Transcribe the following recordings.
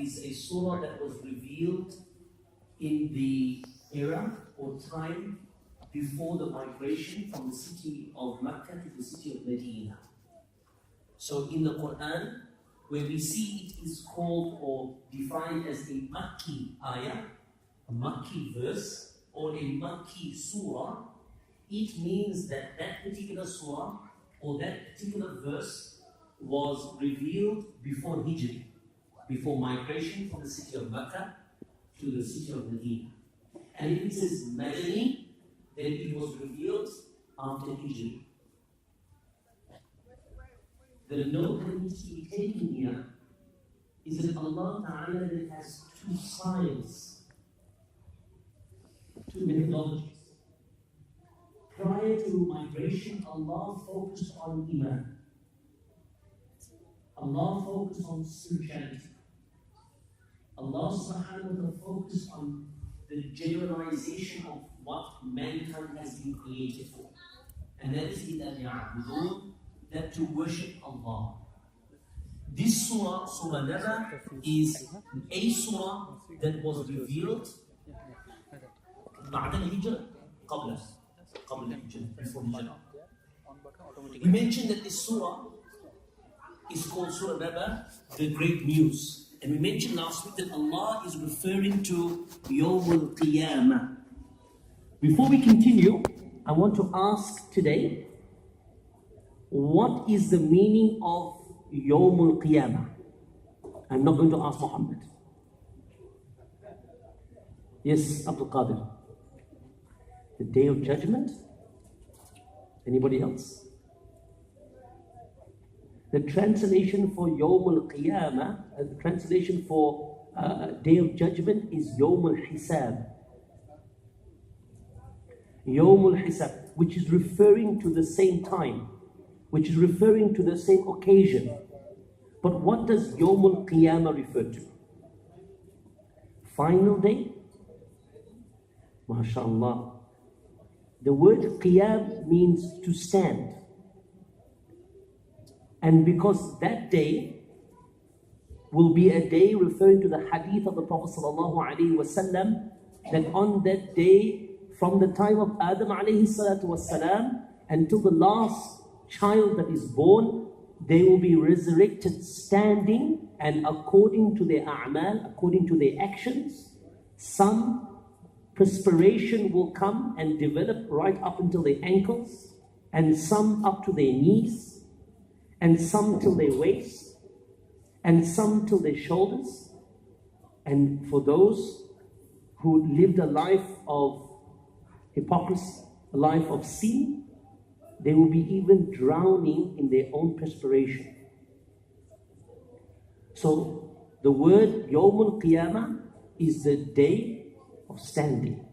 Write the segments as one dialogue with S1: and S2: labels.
S1: is a surah that was revealed in the era or time before the migration from the city of Mecca to the city of Medina. So in the Quran, where we see it is called or defined as a Makki ayah, a Makki verse, or a Makki surah, it means that that particular surah or that particular verse was revealed before Hijri, before migration from the city of Mecca to the city of Medina. And if it says Madani, then it was revealed after Hijri. The note that needs to be taken here is that Allah Ta'ala has two sides, two methodologies. Prior to migration, Allah focused on Iman. Allah focused on spirituality. Allah subhanahu wa ta'ala focused on the generalization of what mankind has been created for. And that is إِلَّا لِيَعْبُدُونَ, that to worship Allah. This surah, Surah An-Naba, is a surah that was revealed بعد الهجرة قبل الهجرة, before Hijrah. We mentioned that this surah is called Surah An-Naba, the great news. And we mentioned last week that Allah is referring to Yawmul Qiyamah. Before we continue, I want to ask today, what is the meaning of Yawmul Qiyamah? I'm not going to ask Muhammad. Yes, Abdul Qadir. The Day of Judgment? Anybody else? The translation for Yawmul Qiyamah, the translation for Day of Judgment is Yawmul Hisab. Yawmul Hisab, which is referring to the same time, which is referring to the same occasion. But what does Yawmul Qiyamah refer to? Final day? MashaAllah. The word Qiyam means to stand. And because that day will be a day referring to the hadith of the Prophet ﷺ, that on that day, from the time of Adam ﷺ until the last child that is born, they will be resurrected standing, and according to their a'mal, according to their actions, some perspiration will come and develop right up until their ankles, and some up to their knees, and some till their waist, and some till their shoulders. And for those who lived a life of hypocrisy, a life of sin, they will be even drowning in their own perspiration. So the word Yawmul Qiyamah is the day of standing.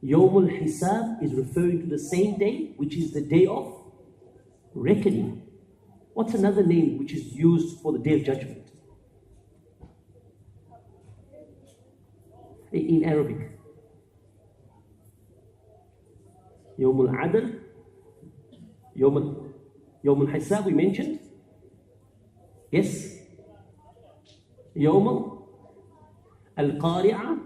S1: Yawmul Hisab is referring to the same day, which is the day of reckoning. What's another name which is used for the Day of Judgment? In Arabic. Yawmul Adl, Yawmul Hisab we mentioned. Yes? Yawmul Al-Qari'ah.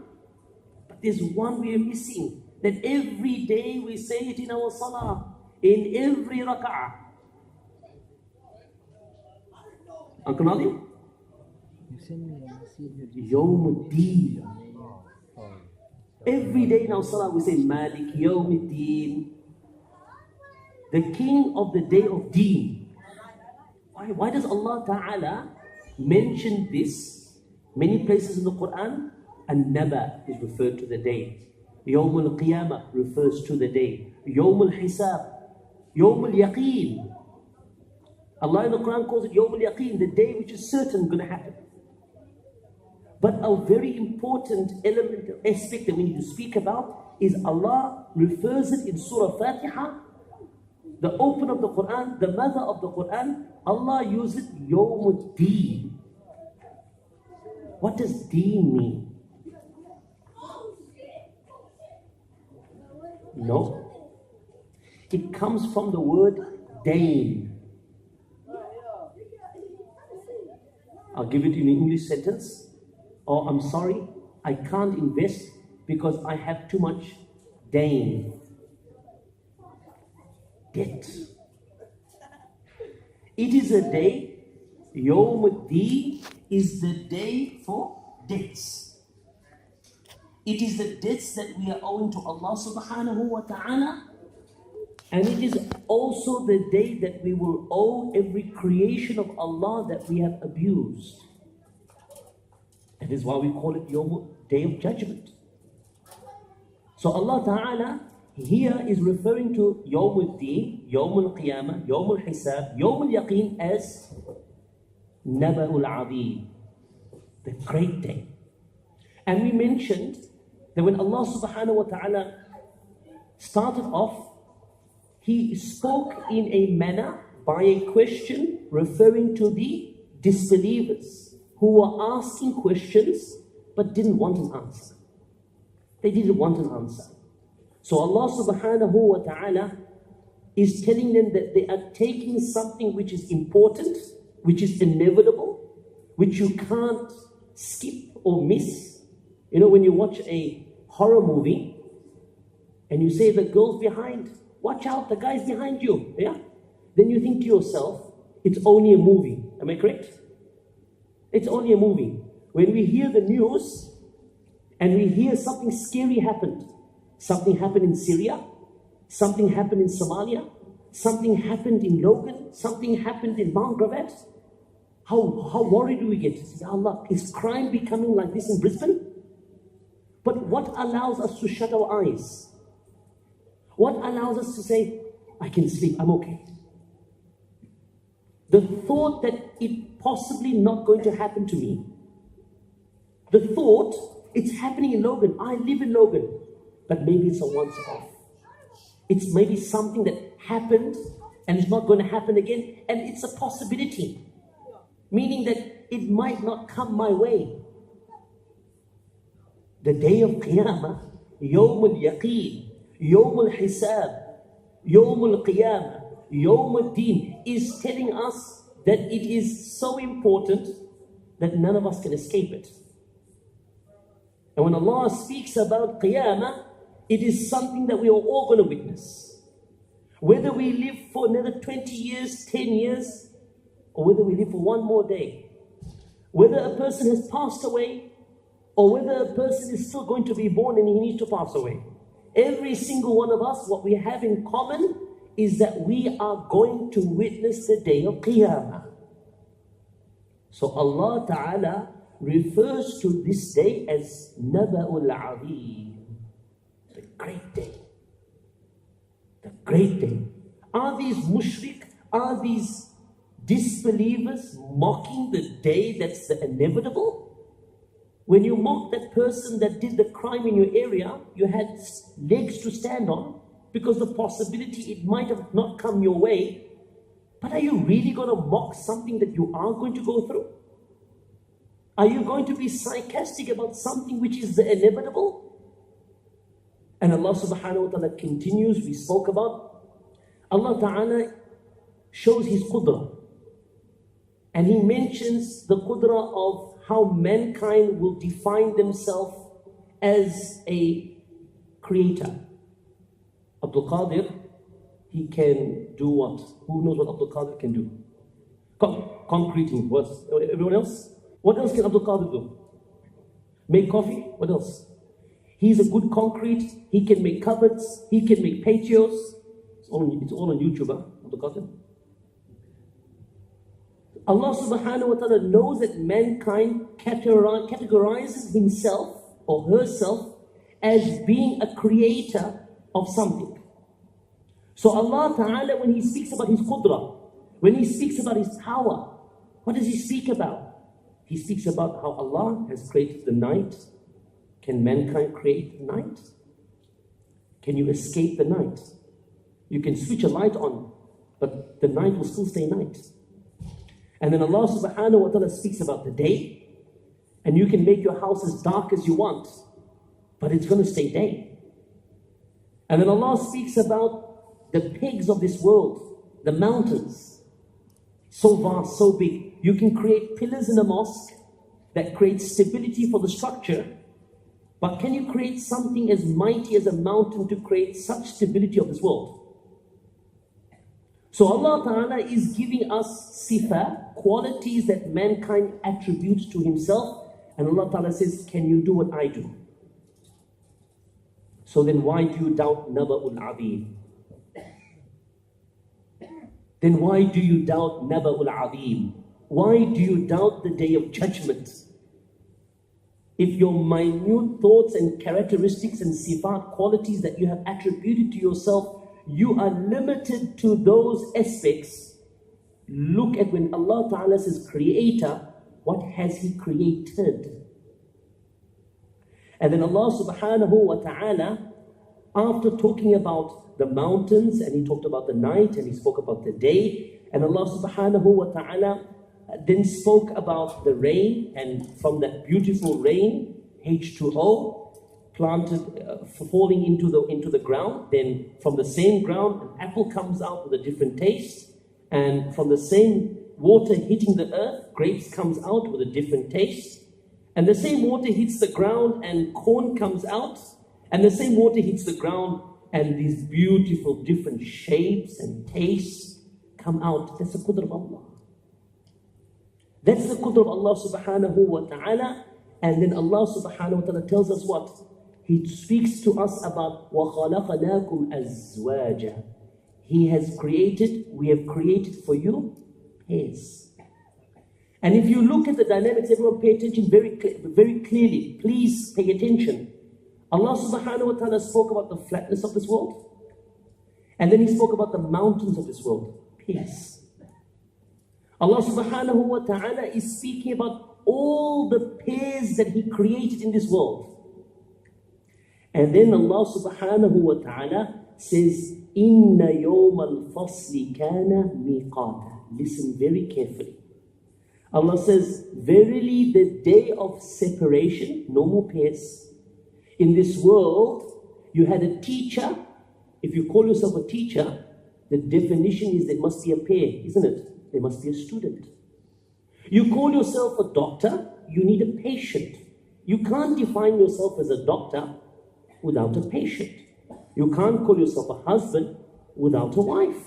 S1: But there's one we are missing, that every day we say it in our salah, in every rak'ah. Uncle Nadim? Yawmuddin. Every day in our salah we say Malik Yawmuddin, the king of the day of deen. Why does Allah Ta'ala mention this many places in the Quran? An-Naba is referred to the day. Yawmul Qiyamah refers to the day. Yawmul Hisab, Yawmul Yaqeen. Allah in the Quran calls it Yawmul Yaqeen, the day which is certain going to happen. But a very important element, aspect that we need to speak about is Allah refers it in Surah Fatiha, the open of the Quran, the mother of the Quran. Allah uses Yawmuddin. What does deen mean? No. It comes from the word dain. I'll give it in an English sentence. Or I'm sorry, I can't invest because I have too much debt. It is a day, Yawm al-Deen is the day for debts. It is the debts that we are owing to Allah subhanahu wa ta'ala. And it is also the day that we will owe every creation of Allah that we have abused. That is why we call it Day of Judgment. So Allah Ta'ala here is referring to Yawm al-Deen, Yawm al-Qiyamah, Yawm al-Hisab, Yawm al-Yaqeen as An-Naba al-Azim, the great day. And we mentioned that when Allah Subhanahu wa Ta'ala started off, He spoke in a manner by a question referring to the disbelievers who were asking questions but didn't want an answer. They didn't want an answer. So Allah subhanahu wa ta'ala is telling them that they are taking something which is important, which is inevitable, which you can't skip or miss. You know, when you watch a horror movie and you say the girl's behind, watch out, the guy's behind you. Yeah? Then you think to yourself, it's only a movie. Am I correct? It's only a movie. When we hear the news and we hear something scary happened, something happened in Syria, something happened in Somalia, something happened in Logan, something happened in Bangladesh, how worried do we get? Allah, is crime becoming like this in Brisbane? But what allows us to shut our eyes? What allows us to say, I can sleep, I'm okay? The thought that it possibly not going to happen to me. The thought, it's happening in Logan, I live in Logan, but maybe it's a once off. It's maybe something that happened and it's not going to happen again, and it's a possibility. Meaning that it might not come my way. The day of Qiyamah, Yawm al-Yaqeen, Yawm al-Hisab, Yawm al-Qiyamah, Yawm al-Deen is telling us that it is so important that none of us can escape it. And when Allah speaks about Qiyamah, it is something that we are all going to witness. Whether we live for another 20 years, 10 years, or whether we live for one more day. Whether a person has passed away, or whether a person is still going to be born and he needs to pass away. Every single one of us, what we have in common is that we are going to witness the day of Qiyamah. So Allah Ta'ala refers to this day as Naba'ul Azim, the great day. The great day. Are these mushrik, are these disbelievers mocking the day that's the inevitable? When you mock that person that did the crime in your area, you had legs to stand on because the possibility it might have not come your way. But are you really going to mock something that you are going to go through? Are you going to be sarcastic about something which is the inevitable? And Allah subhanahu wa ta'ala continues, we spoke about, Allah ta'ala shows His qudra. And He mentions the qudra of how mankind will define themselves as a creator. Abdul Qadir, he can do what? Who knows what Abdul Qadir can do? Concreting. What? Everyone else? What else can Abdul Qadir do? Make coffee? What else? He's a good concrete. He can make cupboards. He can make patios. It's all on YouTube, huh? Abdul Qadir. Allah subhanahu wa ta'ala knows that mankind categorizes himself or herself as being a creator of something. So Allah ta'ala, when He speaks about His qudra, when He speaks about His power, what does He speak about? He speaks about how Allah has created the night. Can mankind create the night? Can you escape the night? You can switch a light on, but the night will still stay night. And then Allah subhanahu wa ta'ala speaks about the day, and you can make your house as dark as you want, but it's going to stay day. And then Allah speaks about the pigs of this world, the mountains. So vast, so big. You can create pillars in a mosque that create stability for the structure, but can you create something as mighty as a mountain to create such stability of this world? So Allah Ta'ala is giving us sifa, qualities that mankind attributes to himself, and Allah Ta'ala says, can you do what I do? So then why do you doubt Naba'ul Azim? Then why do you doubt Naba'ul Azim? Why do you doubt the day of judgment? If your minute thoughts and characteristics and sifat qualities that you have attributed to yourself, you are limited to those aspects. Look at when Allah Ta'ala says creator, what has He created? And then Allah Subhanahu wa Ta'ala, after talking about the mountains, and He talked about the night, and He spoke about the day, and Allah Subhanahu wa Ta'ala then spoke about the rain, and from that beautiful rain, H2O, planted, falling into the ground. Then from the same ground, an apple comes out with a different taste, and from the same water hitting the earth, grapes comes out with a different taste, and the same water hits the ground and corn comes out, and the same water hits the ground and these beautiful different shapes and tastes come out. That's the qudr of Allah. That's the qudr of Allah Subhanahu wa Ta'ala. And then Allah Subhanahu wa Ta'ala tells us what? He speaks to us about وَخَلَقَنَاكُمْ أَزْوَاجًا. He has created, we have created for you pairs. And if you look at the dynamics, everyone pay attention very clearly. Please pay attention. Allah Subhanahu wa Ta'ala spoke about the flatness of this world. And then He spoke about the mountains of this world. Pairs. Allah Subhanahu wa Ta'ala is speaking about all the pairs that He created in this world. And then Allah Subhanahu wa Ta'ala says, Inna yawm al-fasli kana miqata. Listen very carefully. Allah says, verily the day of separation, no more pairs. In this world, you had a teacher. If you call yourself a teacher, the definition is there must be a pair, isn't it? There must be a student. You call yourself a doctor, you need a patient. You can't define yourself as a doctor without a patient. You can't call yourself a husband without a wife.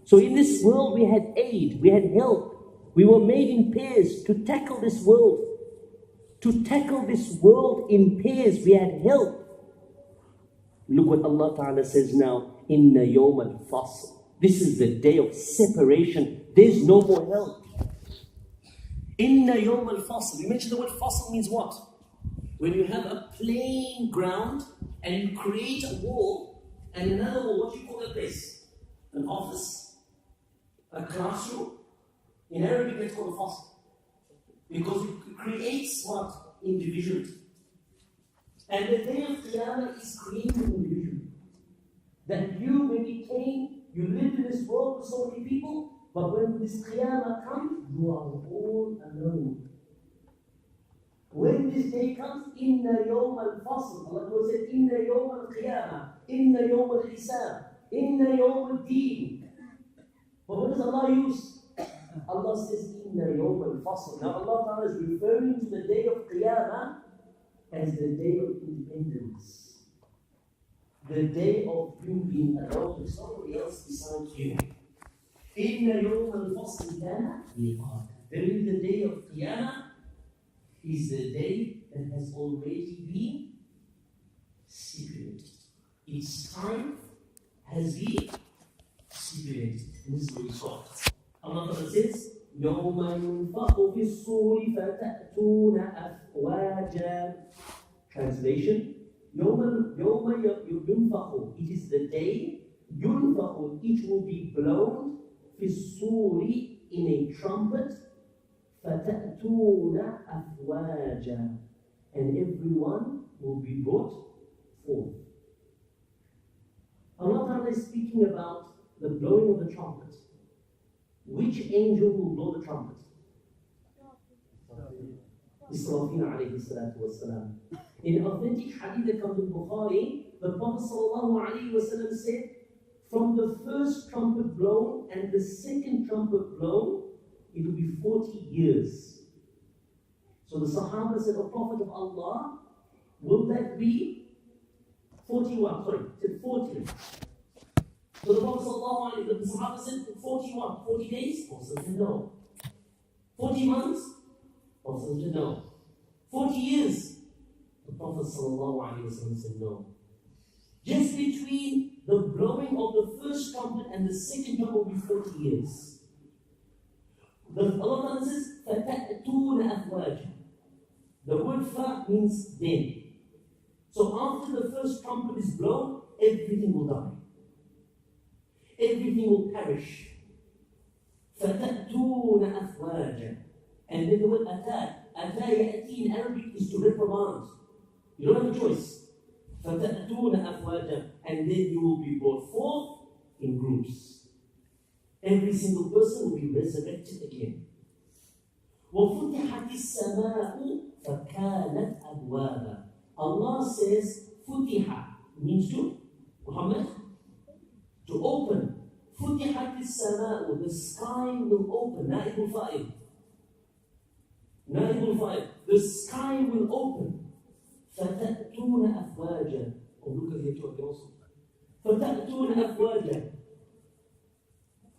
S1: So in this world we had aid, we had help. We were made in pairs to tackle this world. To tackle this world in pairs, we had help. Look what Allah Ta'ala says now, Inna yawm al-fasl. This is the day of separation. There's no more help. Inna yawm al-fasl. We mentioned the word fasl means what? When you have a plain ground and you create a wall and another wall, what do you call that place? An office? A classroom? In Arabic it's called a fasl. Because it creates what? Individuality. And the day of Qiyamah is creating individuality. That you maybe came, you lived in this world with so many people, but when this Qiyamah comes, you are all alone. When this day comes, Inna yawm al-fasl. Allah said, Inna yawm al-Qiyamah, Inna yawm al-Hisab, Inna yawm al-Deen. But what does Allah use? Allah says, Inna yawm al-fasl. Now Allah Ta'ala is referring to the day of Qiyamah as the day of independence. The day of you being alone with somebody else besides you. Inna yawm al-fasl kana miqat. During the day of Qiyamah is the day that has already been stipulated. Its time has been stipulated. And this is what we saw. Allah says, يَوْمَ يُنْفَخُ فِي الصُّورِ فَتَأْتُونَ أَفْوَاجًا. Translation, يَوْمَ يُنْفَخُ. It is the day, يُنْفَخُ, it will be blown, فِي الصُّورِ, in a trumpet, فَتَأْتُونَ أَفْوَاجًا. And everyone will be brought forth. Allah Ta'ala is speaking about the blowing of the trumpet. Which angel will blow the trumpet? Israfil alayhi salatu wassalam. In authentic hadith that comes in Bukhari, the Prophet sallallahu alayhi wasallam said, from the first trumpet blown and the second trumpet blown, it will be 40 years. So the Sahaba said, O Prophet of Allah, will that be 41? Sorry, said 40. So the Prophet the Sahaba said 41, 40 days? Prophet said no. 40 months? Prophet said no. 40 years? The Prophet said no. Just between the blowing of the first trumpet and the second trumpet will be 40 years. Allah says, فَتَأْتُونَ أَفْوَاجًا. The word fa means then. So after the first trumpet is blown, everything will die. Everything will perish. فَتَأْتُونَ أَفْوَاجًا. And then the word أَتَى يَأْتِي in Arabic is to reprimand. You don't have a choice. فَتَأْتُونَ أَفْوَاجًا. And then you will be brought forth in groups. Every single person will be resurrected again. وَفُتِحَتِ السَّمَاءُ فَكَانَتْ أَبْوَابًا. Allah says, فُتِحَ means to, Muhammad, to open. فُتِحَتِ السَّمَاءُ, the sky will open. Naibul Fa'il. Naibul Fa'il. The sky will open. فَتَأْتُونَ أَفْوَاجًا. Oh, look at here too, also. فَتَأْتُونَ أَفْوَاجًا.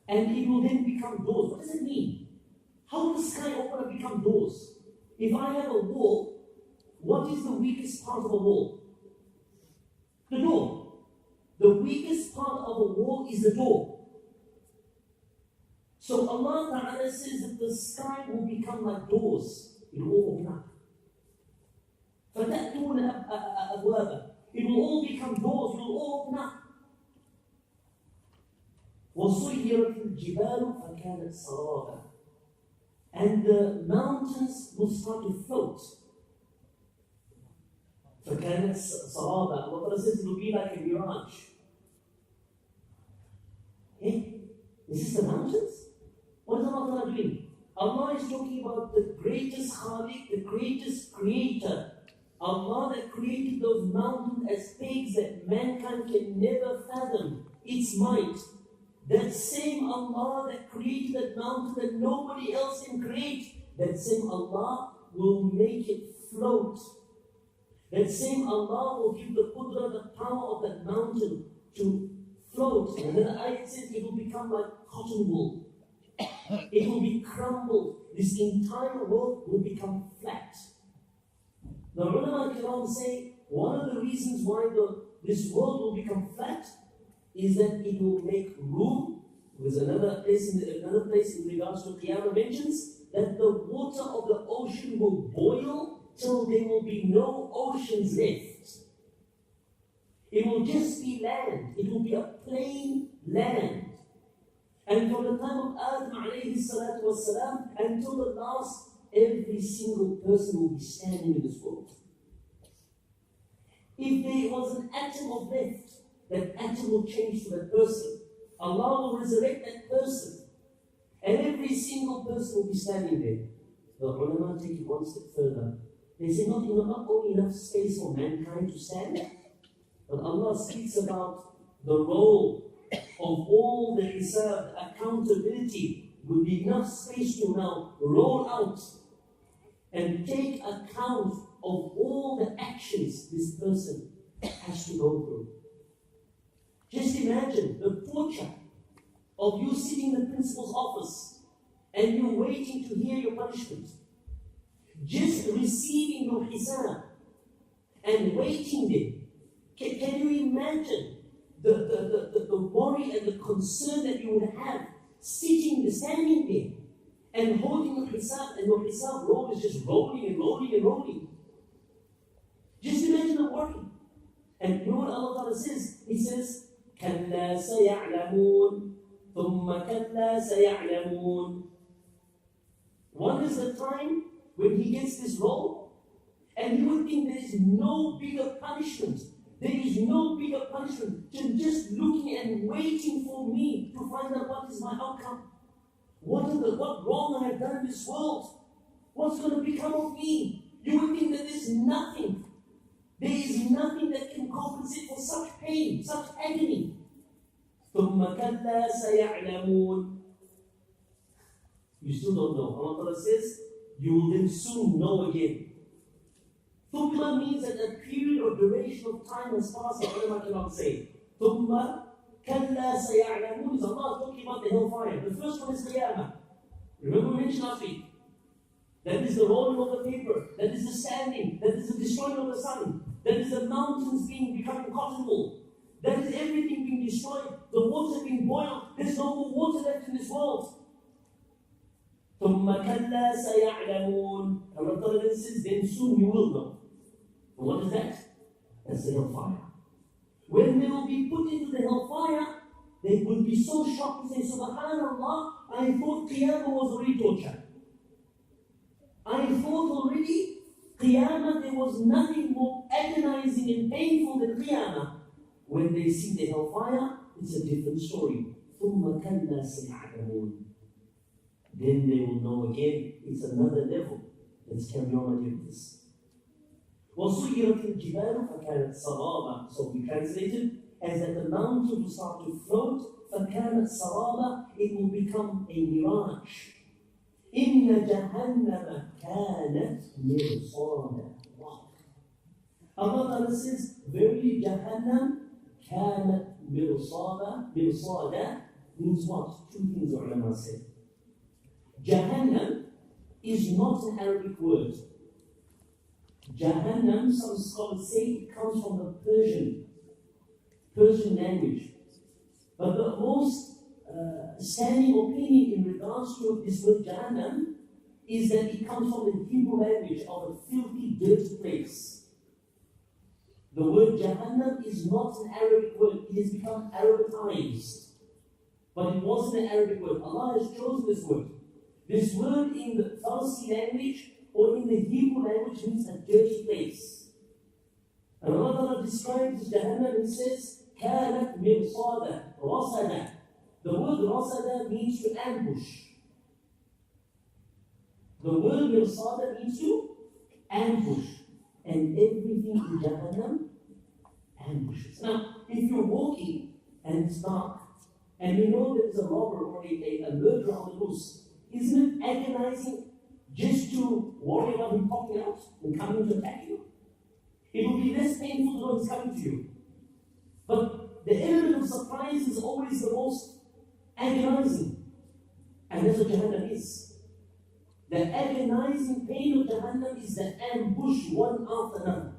S1: And it will then become doors. What does it mean? How will the sky open and become doors? If I have a wall, what is the weakest part of a wall? The door. The weakest part of a wall is the door. So Allah Ta'ala says that the sky will become like doors. It will open up. فَتَأْتُونَ أَبْوَابًا. It will all become doors. It will all open up. وَصُيِّرَتِ الْجِبَالُ فَكَانَتْ سَرَابًا. And the mountains will start to float. فَكَانَتْ سَرَابًا. Allah says it will be like a mirage. Hey, is this the mountains? What is Allah doing? Allah is talking about the greatest Khaliq, the greatest creator. Allah that created those mountains as things that mankind can never fathom its might. That same Allah that created that mountain that nobody else can create, that same Allah will make it float. That same Allah will give the qudra, the power of that mountain to float. And then the ayat says it will become like cotton wool. It will be crumbled. This entire world will become flat. The ulama kiram say one of the reasons why this world will become flat is that it will make room. There's another place in regards to Qiyamah mentions that the water of the ocean will boil till there will be no oceans left. It will just be land. It will be a plain land. And from the time of Adam alayhi salatu wassalam until the last, every single person will be standing in this world. If there was an atom of left, that atom will change to that person. Allah will resurrect that person. And every single person will be standing there. The ulama take it one step further. They say not only enough space for mankind to stand, but Allah speaks about the role of all the hisab, the accountability, will be enough space to now roll out and take account of all the actions this person has to go through. Just imagine the torture of you sitting in the principal's office and you waiting to hear your punishment. Just receiving your hisab and waiting there. Can you imagine the worry and the concern that you would have standing there and holding your hisab, and your hisab roll is just rolling and rolling and rolling. Just imagine the worry. And you know what Allah says? He says, كَلَّا سَيَعْلَمُونَ ثُمَّ كَلَّا سَيَعْلَمُونَ. One is the time when he gets this roll, and you would think there is no bigger punishment. There is no bigger punishment than just looking and waiting for me to find out what is my outcome. What wrong I have done in this world? What's going to become of me? You would think that there's nothing. There is nothing that can compensate for such pain, such agony. ثُمَّ كَلَّا سَيَعْلَمُونَ. You still don't know. Allah Ta'ala says, you will then soon know again. Thumma means that a period or duration of time has passed, the ulama cannot say. Thumma kalla saya'lamun is Allah talking about the hellfire. The first one is Qiyamah. Remember we mentioned last week. That is the rolling of the paper. That is the standing. That is the destroying of the sun. That is the mountains becoming cotton wool. That is everything being destroyed. The water being boiled. There's no more water left in this world. ثُمَّ كَلَّا سَيَعْلَمُونَ Allah Ta'ala says, then soon you will know. And what is that? That's the hellfire. When they will be put into the hellfire, they will be so shocked and say, Subhanallah, I thought Qiyamah was already torture. I thought already Qiyamah, there was nothing more agonizing and painful than Qiyamah. When they see the hellfire, it's a different story. ثُمَّ كَلَّا سَيَعْلَمُونَ Then they will know again, it's another level. Let's carry on with this. وَصُيِّرَتِ الْجِبَالُ فَكَانَتْ سَرَابًا So we translated as that the mountains will start to float, فَكَانَتْ سَرَابًا It will become a mirage. إِنَّ جَهَنَّمَ كَانَتْ مِرْصَادًا Allah Ta'ala says, verily Jahannam كَانَتْ مِرْصَادًا مِرْصَادًا means what? Two things the ulama say. Jahannam is not an Arabic word. Jahannam, some scholars say it comes from the Persian language. But the most standing opinion in regards to this word Jahannam is that it comes from the Hebrew language of a filthy, dirty place. The word Jahannam is not an Arabic word. It has become Arabicized. But it wasn't an Arabic word. Allah has chosen this word. This word in the Farsi language or in the Hebrew language means a dirty place. And Allah describes Jahannam and says, كَانَتْ مِرْصَادًا رَصَدًا The word rasada means to ambush. The word mirsada means to ambush. And everything in Jahannam ambushes. Now, if you're walking and it's dark, and you know there is a robber or a murderer on the loose, isn't it agonizing just to worry about him popping out and coming to attack you? It will be less painful to know he's coming to you. But the element of surprise is always the most agonizing. And that's what Jahannam is. The agonizing pain of Jahannam is the ambush one after another.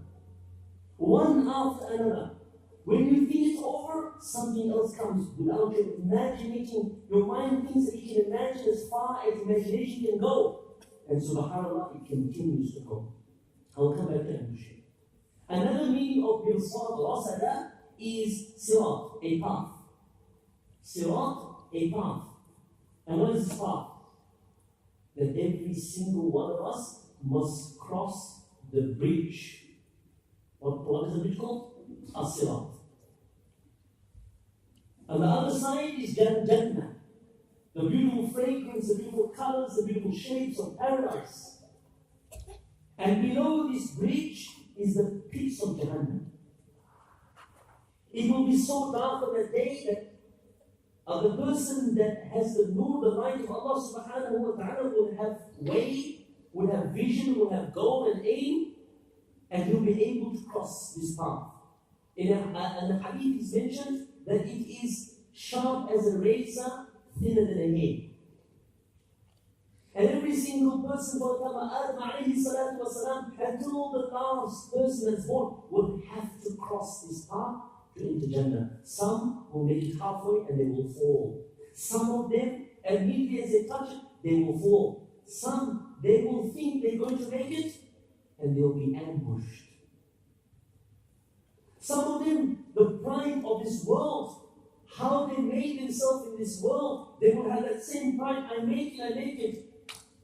S1: One after another. When you think it's over, something else comes without your imaginating. Your mind thinks that you can imagine as far as imagination can go. And subhanAllah, it continues to go. I'll come back to ambushing. Another meaning of mirsad rasada is sirat, a path. Sirat, a path. And what is this path? That every single one of us must cross the bridge. What is the bridge called? As-sirat. On the other side is Jannah. The beautiful fragrance, the beautiful colors, the beautiful shapes of paradise. And below this bridge is the pits of Jahannam. It will be so dark on that day that the person that has the nur, the light of Allah subhanahu wa ta'ala will have way, will have vision, will have goal and aim, and he'll be able to cross this path. In the hadith is mentioned that it is sharp as a razor, thinner than a hair. And every single person, for Adam alayhi salatu wasalam, until the last person that's born, will have to cross this path to enter Jannah. Some will make it halfway and they will fall. Some of them, immediately as they touch it, they will fall. Some, they will think they're going to make it and they'll be ambushed. Some of them, the pride of this world, how they made themselves in this world, they will have that same pride. I make it.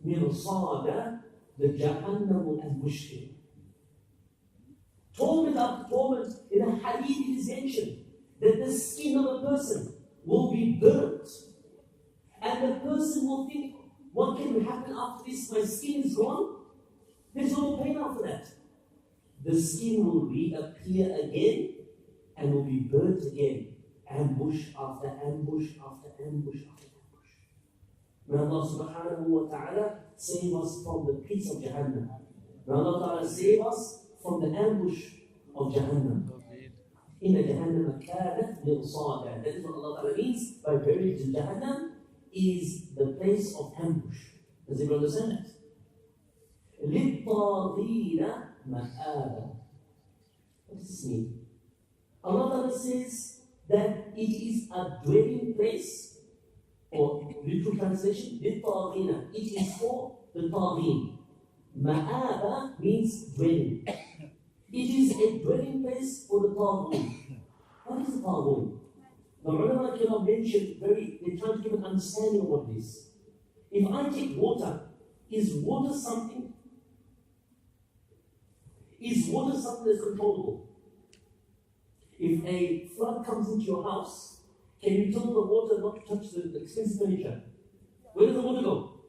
S1: Mirsada, the Jahannam will ambush him. Torment after torment, in a hadith it is mentioned that the skin of a person will be burnt. And the person will think, what can happen after this? My skin is gone. There's no pain after that. The skin will reappear again and will be burnt again. Ambush after ambush after ambush after ambush. May Allah subhanahu wa ta'ala save us from the pits of Jahannam. May Allah ta'ala save us from the ambush of Jahannam. Inna Jahannam kanat mirsada. That is what Allah ta'ala means by very Jahannam is the place of ambush. Does everyone understand that? لِلطَّاغِينَ مَآبًا. What does this mean? Allah Ta'ala says that it is a dwelling place, or literal translation, لِلطَّاغِينَ. It is for the Taghin. Ma'aba means dwelling. It is a dwelling place for the Taghun. What is the Taghun? The ulama cannot mention they try to give an understanding of what it is. If I take water, is water something? Is water something that's controllable? If a flood comes into your house, can you tell the water not to touch the expensive furniture? Where does the water go?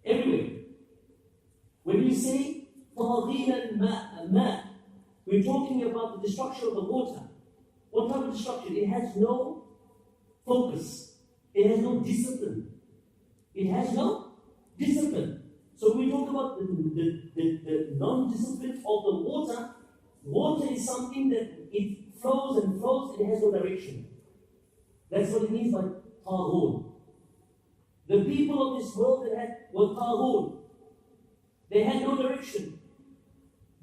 S1: Everywhere. When you say طاغين الماء, we're talking about the destruction of the water. What type of destruction? It has no focus. It has no discipline. It has no discipline. So we talk about the non-discipline of the water. Water is something that it flows and flows and it has no direction. That's what it means by taghun. The people of this world that were taghun. They had no direction.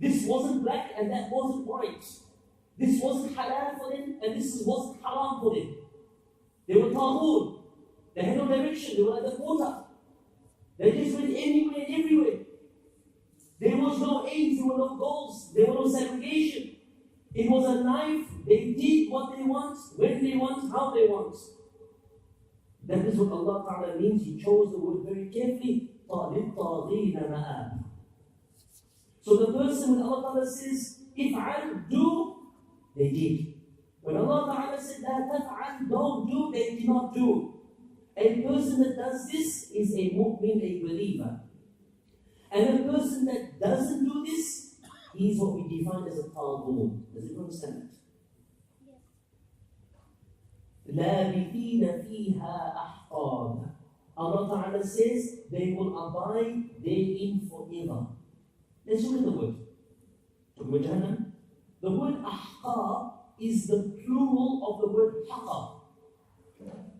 S1: This wasn't black and that wasn't white. This wasn't halal for them and this wasn't haram for them. They were taghun. They had no direction. They were like the water. They just went anywhere and everywhere. There was no aims, there were no goals, there was no segregation. It was a life. They did what they want, when they want, how they want. That is what Allah Ta'ala means. He chose the word very carefully. So the person, when Allah Ta'ala says, if'al, do, they did. When Allah Ta'ala said, la taf'al, don't do, they did not do. A person that does this is a mu'min, a believer. And a person that doesn't do this, he is what we define as a taghun. Does it understand that? لَابِثِينَ فِيهَا أَحْقَابًا. Allah Ta'ala says they will abide therein forever. Let's look at the word. The word ahqab is the plural of the word haqab.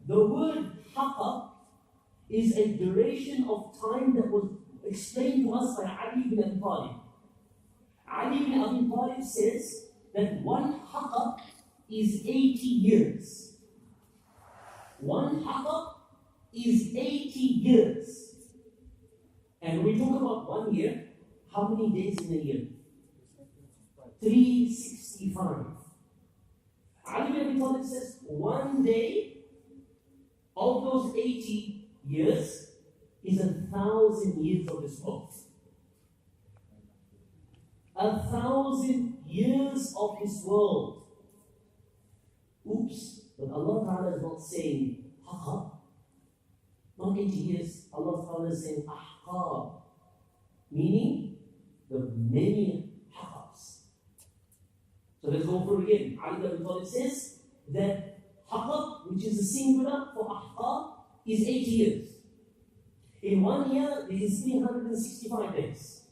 S1: The word haqab is a duration of time that was explained to us by Ali ibn Abi Talib. Ali ibn Abi Talib says that one haqab is 80 years. One haqab is 80 years. And when we talk about 1 year, how many days in a year? 365. Ali ibn Abi Talib says 1 day of those 80 years is 1,000 years of this world. 1,000 years of this world. Oops, but Allah Ta'ala is not saying haqab. Not 80 years. Allah Ta'ala is saying ahqab. Meaning the many haqabs. So let's go through again. Ali ibn Abi Talib says that haqab, which is the singular for ahqab, is 80 years. In 1 year, there is 365 days.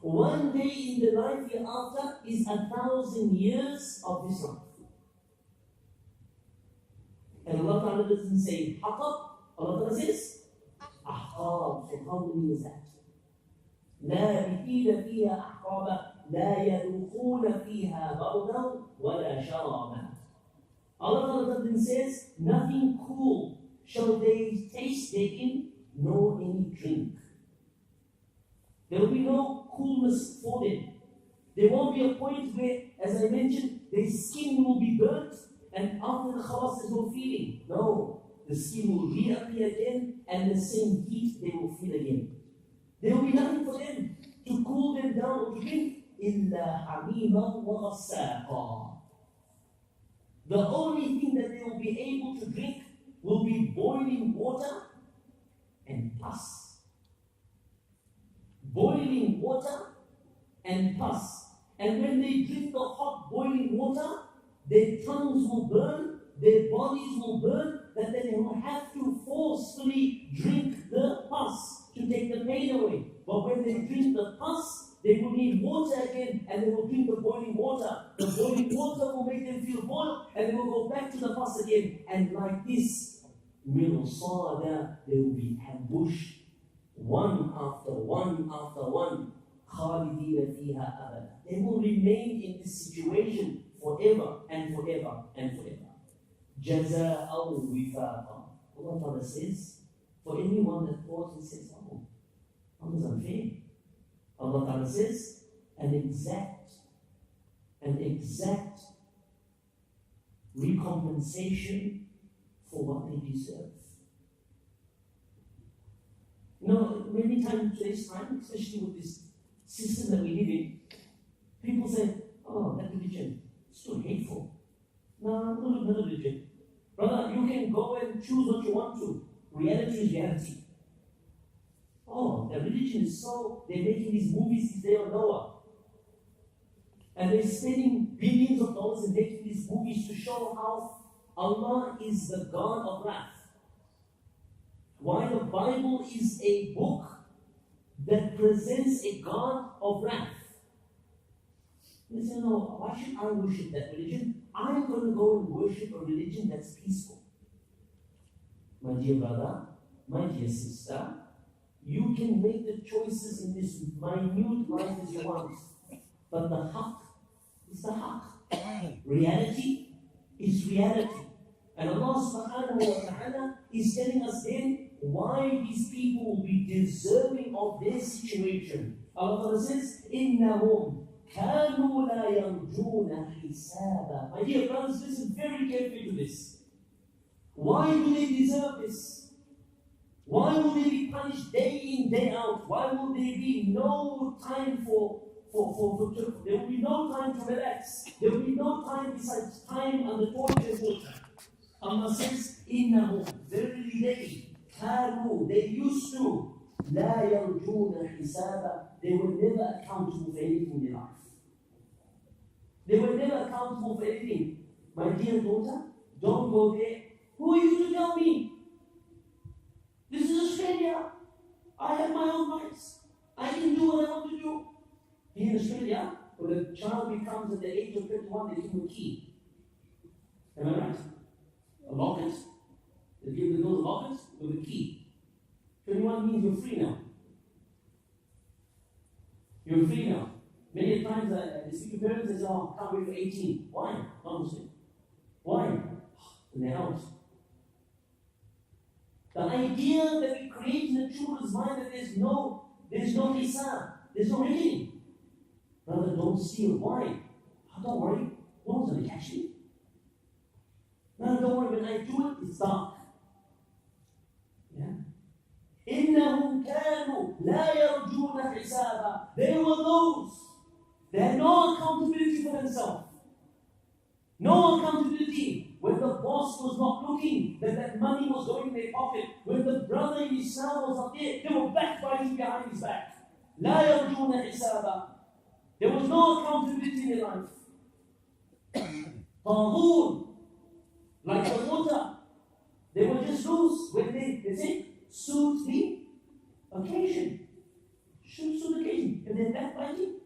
S1: 1 day in the life hereafter is 1,000 years of this life. And Allah Ta'ala doesn't say haqab, Allah Ta'ala says ahqab. So how many is that? لَابِثِينَ فِيهَا أَحْقَابًا لَا يَذُوقُونَ فِيهَا بَرْدًا وَلَا شَرَابًا. Allah Ta'ala then says, nothing cool shall they taste therein, nor any drink. There will be no coolness for them. There won't be a point where, as I mentioned, their skin will be burnt and after the khawas there's no feeling. No, the skin will reappear again and the same heat they will feel again. There will be nothing for them to cool them down or to drink. إِلَّا حَمِيمًا وَغَسَّاقًا. The only thing that they will be able to drink will be boiling water and pus. Boiling water and pus. And when they drink the hot boiling water, their tongues will burn, their bodies will burn, that they will have to forcefully pass again. And like this, mirsada, they will be ambushed one after one after one. خالدين فيها أبدا. They will remain in this situation forever and forever and forever. جزاء وفاقا. Allah Ta'ala says, for anyone that thought and says, oh, Allah is unfair. Allah Ta'ala says, an exact recompensation for what they deserve. You know, many times in today's time, especially with this system that we live in, people say, oh, that religion is too hateful. No, not religion. Brother, you can go and choose what you want to. Reality is reality. Oh, the religion is so, they're making these movies today on Noah. And they're spending billions of dollars in making these movies to show how Allah is the God of wrath. Why the Bible is a book that presents a God of wrath. They say, no, why should I worship that religion? I'm going to go and worship a religion that's peaceful. My dear brother, my dear sister, you can make the choices in this minute life as you want. But the haqq is the haqq. Reality is reality. And Allah subhanahu wa ta'ala is telling us then why these people will be deserving of their situation. Allah says, إِنَّهُمْ كَانُوا لَا يَرْجُونَ حِسَابًا. My dear brothers, listen very carefully to this. Why do they deserve this? Why will they be punished day in, day out? Why will there be no time there will be no time to relax. There will be no time besides time and the toilet and water. Allah says, إِنَّهُمْ verily they كانوا, they used to لا يرجون حسابا. They were never accountable for anything in their life. They were never accountable for anything. My dear daughter, don't go there. Who are you to tell me? This is Australia. I have my own rights. I can do what I want to do. Here in Australia, when a child becomes at the age of 21, they give him a key. Am I right? A locket. They give the girls a locket with a key. 21 means you're free now. You're free now. Many times they speak to parents and say, oh, can't wait for 18. Why? Not Muslim. Why? And they're out. The idea that we create in the children's mind that there's no hisab, there's no reckoning. Brother, don't steal. Why? Oh, don't worry. No one's going to catch me. No, don't worry. When I do it, it's dark. Yeah. إِنَّهُمْ كَانُوا لَا يَرْجُونَ حِسَابًا. They were those. They had no accountability for themselves. No accountability. When the boss was not looking, that money was going in their pocket. When the brother in Islam was not there, they were backbiting behind his back. لَا يَرْجُونَ حِسَابًا. There was no accountability in their life. Taghun, like the water, they were just loose when they say, suit the occasion. Suit the occasion. And then backbiting.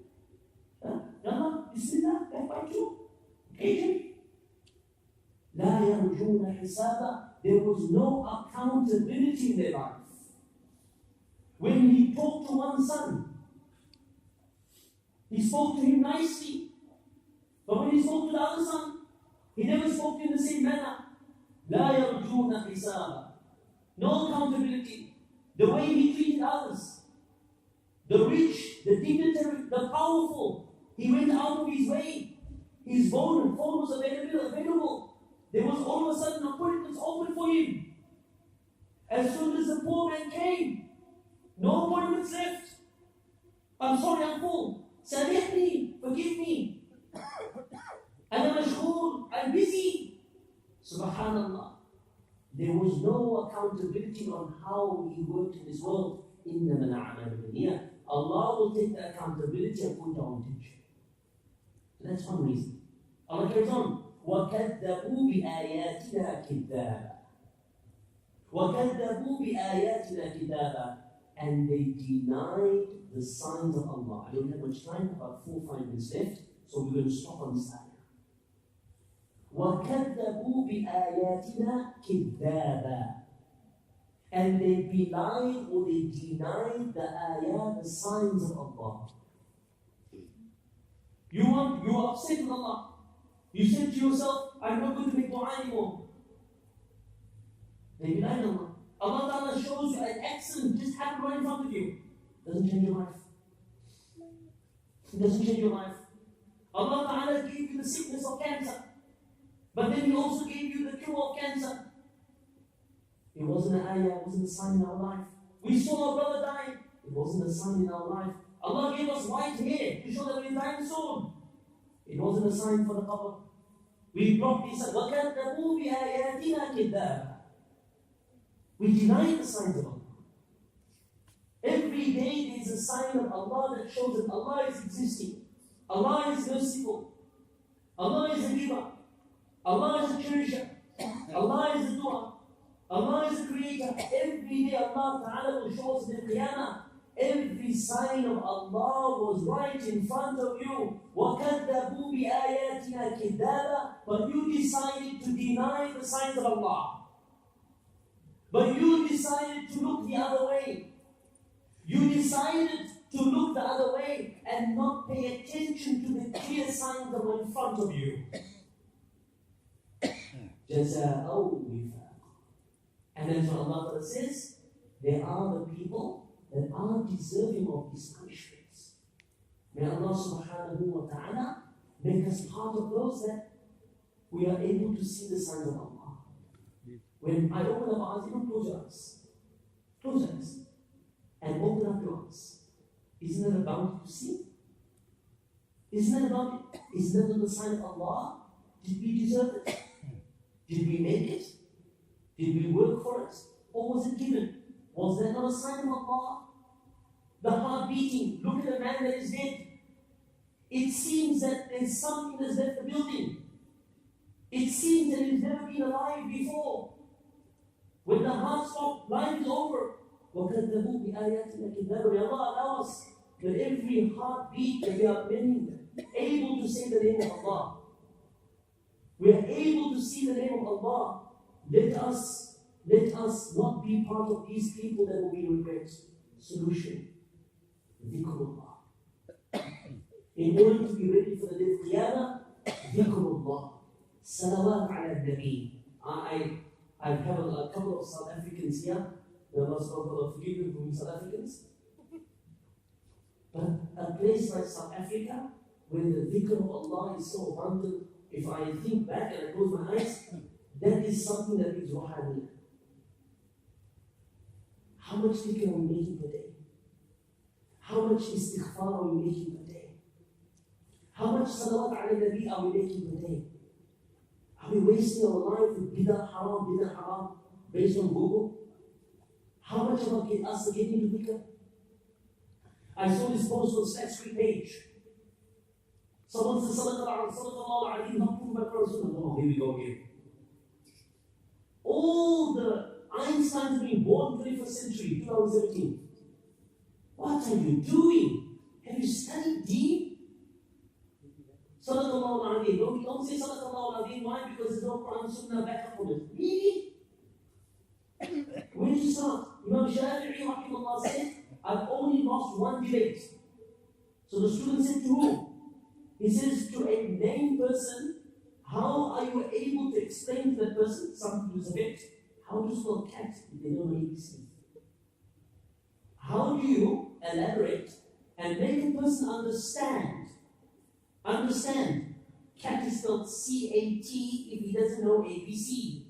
S1: Bismillah, backbite you. Occasion. لا يرجون حسابا. There was no accountability in their life. When he talked to one son, he spoke to him nicely. But when he spoke to the other son, he never spoke to him in the same manner. لا يرجون حسابا. No accountability. The way he treated others. The rich, the dignitary, the powerful. He went out of his way. His phone was available. There was all of a sudden appointments open for him. As soon as the poor man came, no appointments left. I'm sorry, I'm full. Samihni, forgive me. Ana mashghool, I'm busy. Subhanallah. There was no accountability on how he worked in this world. إِنَّمَا الْأَعْمَالُ بِالنِّيَّاتِ. Allah will take the accountability and put down intention. That's one reason. Allah carries on. وَكَذَّبُوا بِآيَاتِنَا كِذَّابًا. وَكَذَّبُوا بِآيَاتِنَا كِذَّابًا. And they denied the signs of Allah. I don't have much time, about 4 or 5 minutes left, so we're going to stop on this ayah. وَكَذَّبُوا بِآيَاتِنَا كِذَّابًا. And they belied or they denied the ayat, the signs of Allah. You're upset with Allah. You said to yourself, I'm not going to make dua anymore. They belied Allah. Allah Ta'ala shows you an accident just happened right in front of you. Doesn't change your life. It doesn't change your life. Allah Ta'ala gave you the sickness of cancer. But then He also gave you the cure of cancer. It wasn't an ayah, it wasn't a sign in our life. We saw our brother die. It wasn't a sign in our life. Allah gave us white hair to show that we're dying soon. It wasn't a sign for the qabr. We brought this up. وَكَذَّبُوا بِآيَاتِنَا كِذَّابًا. We deny the signs of Allah. Every day there is a sign of Allah that shows that Allah is existing. Allah is merciful. Allah is a giver. Allah is a cherisher. Allah is a doer. Allah is a creator. Every day Allah Ta'ala will show us in the Qiyamah. Every sign of Allah was right in front of you. وَكَذَّبُوا بِآيَاتِنَا كِذَّابًا. But you decided to deny the signs of Allah. But you decided to look the other way. You decided to look the other way and not pay attention to the clear signs that were in front of you. جَزَاءً وِفَاقًا. And that's what Allah says, there are the people that are deserving of these punishments. May Allah subhanahu wa ta'ala make us part of those that we are able to see the signs of Allah. When I open up our eyes, you don't close your eyes. Close your eyes. And open up your eyes. Isn't that a bounty to see? Isn't that a bounty? Isn't that the sign of Allah? Did we deserve it? Did we make it? Did we work for it? Or was it given? Was that not a sign of Allah? The heart beating. Look at a man that is dead. It seems that there's something that's left the building. It seems that he's never been alive before. When the heart stops, life is over. وَكَذَّبُوا بِآيَاتِنَا كِذَّابًا. May Allah allow us that every heartbeat that we are able to say the name of Allah. We are able to see the name of Allah. Let us not be part of these people that will be regret. Solution. Dhikrullah. In order to be ready for the day of Qiyamah, Dhikrullah. Salawat ala nabi. I have a couple of South Africans here. May Allah subhanahu wa ta'ala forgive me for being South Africans. But a place like South Africa, where the dhikr of Allah is so abundant, if I think back and I close my eyes, that is something that is ruhani. How much dhikr are we making per day? How much istighfar are we making per day? How much salawat ala nabi are we making per day? Are we wasting our life with bidah haram, based on Google? How much of us are getting into dhikr? I saw this post on Slack Street page. Someone says, Sallallahu Alaihi not proved by Quran. Oh, here we go again. All the Einsteins being born in the 21st century, 2017. What are you doing? Have you studied deep? Sallallahu Alaihi. Don't say Sallallahu Alaihi. Why? Because there's no Quran Sunnah back up on it. Really? Where did you start? Imam Shafi'i rahimahullah said, I've only lost one debate. So the student said to whom? He says to a named person, how are you able to explain to that person something to submit? How do you spell cat if they don't know ABC? How do you elaborate and make a person understand? Understand. Cat is spelled C-A-T if he doesn't know ABC.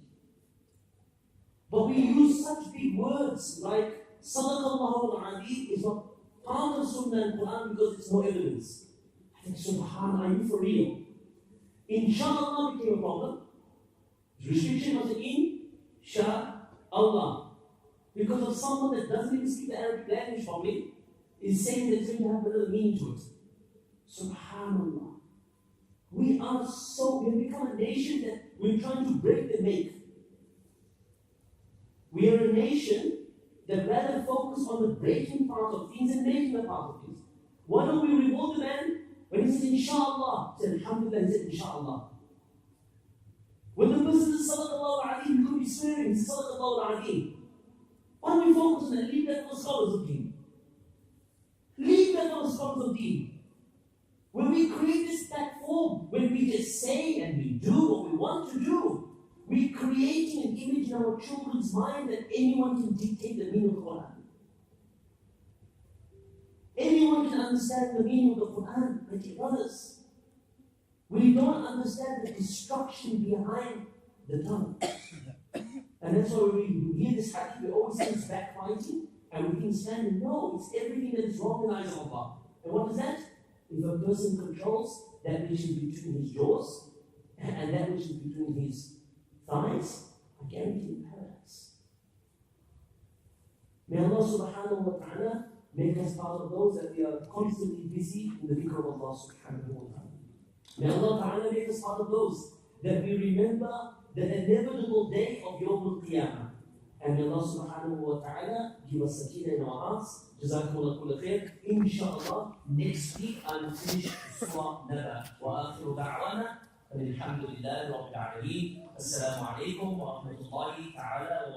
S1: But we use such big words like Sadaqallahu al-Adid is not part of Sunnah and Quran because it's no evidence. I think, Subhanallah, are you for real? Inshallah became a problem. Restriction was Inshallah. Because of someone that doesn't even speak the Arabic language properly, is saying that it's going to have a little meaning to it. Subhanallah. We have become a nation that we're trying to break the make. We are a nation that rather focus on the breaking part of things and making the part of things. Why don't we reward the man when he says Inshallah? He said Alhamdulillah, he said Inshallah. When the person is sallallahu alayhi, we could be swearing, sallallahu alayhi. Why don't we focus on that? Leave that for the scholars of deen. Leave that for the scholars of deen. When we create this platform, when we just say and we do what we want to do, we're creating an image in our children's mind that anyone can dictate the meaning of the Quran. Anyone can understand the meaning of the Quran, but to others, we don't understand the destruction behind the tongue. And that's why we hear this hadith, we always think it's backbiting, and we can stand and know it's everything that is wrong in the eyes of Allah. And what is that? If a person controls that which is between his jaws and that which is between his thighs, I guarantee you paradise. May Allah subhanahu wa ta'ala make us part of those that we are constantly busy in the dhikr of Allah subhanahu wa ta'ala. May Allah ta'ala make us part of those that we remember the inevitable day of Yawm al-Qiyamah. And may Allah subhanahu wa ta'ala give us sakina in our hearts. Jazakumullah kulla khair. Inshallah, next week I'll finish Surah An-Naba. Wa akhiru da'wana. Alhamdulillahi Rabbil Alameen. Assalamu alaikum wa rahmatullahi ta'ala wa